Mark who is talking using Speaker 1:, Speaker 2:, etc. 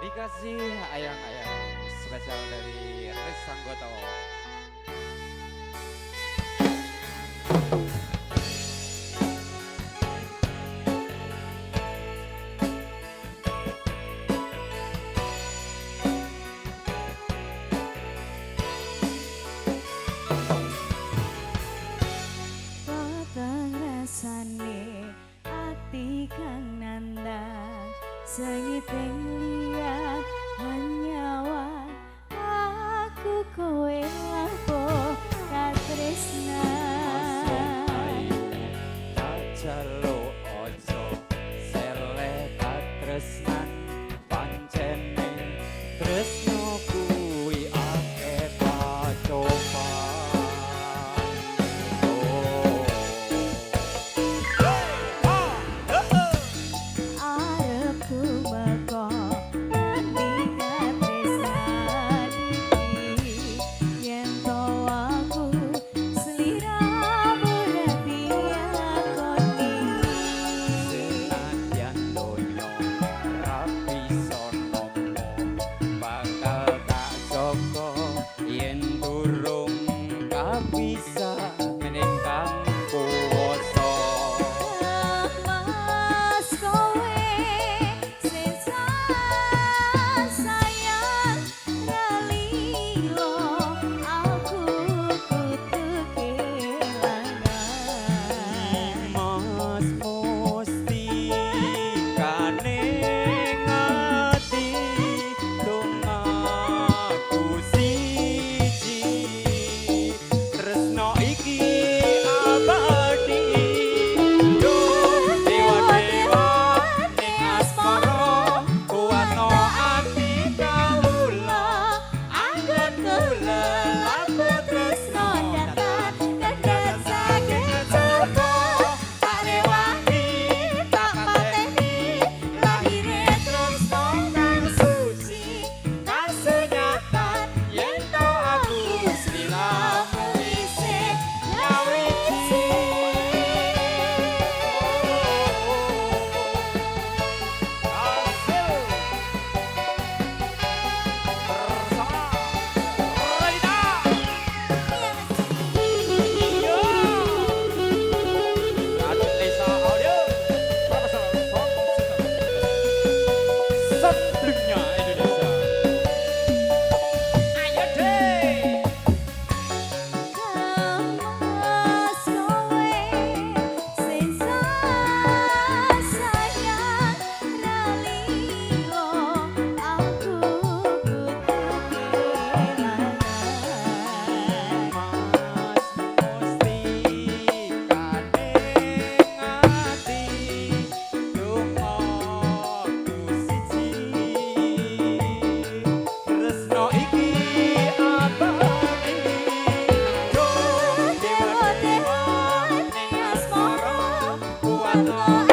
Speaker 1: Dikasih ayang-ayang spesial dari Res Sanggoto.
Speaker 2: Potong rasane ati kang nandang sengiting liat hanyawa aku kowe lapo katresna
Speaker 1: Tak jaluk ojo sele katresnan pancene tresno kuwi akeh pacoban.
Speaker 2: arepku meko nanding katresnan iki yen to aku sliramu dadi akoni
Speaker 1: Senadyan donya rapi sono bakal tak joko yen durung kabisa menengkang kuwasa.
Speaker 2: Mas kowe sesa sayang ngalilo aku kudu kelangan
Speaker 1: Mas musti kaneng ati dongaku siji tresno iki abadi yo dewa-dewa ning asmara kuwatno ati kawula anggon kula laku tresno
Speaker 2: datar datar saking coba tak rewangi tak pateni lahire tresno kang suci
Speaker 1: kasunyatan yen to aku sliramu isih nyawiji. Sebelumnya Indonesia. Ayo deh.
Speaker 2: Mas kowe sesa sayang nalilo aku kudu kelangan
Speaker 1: Mas musti kaneng ati dongaku siji tresno iki abadi yo dewa-dewa ning asmara kuwatno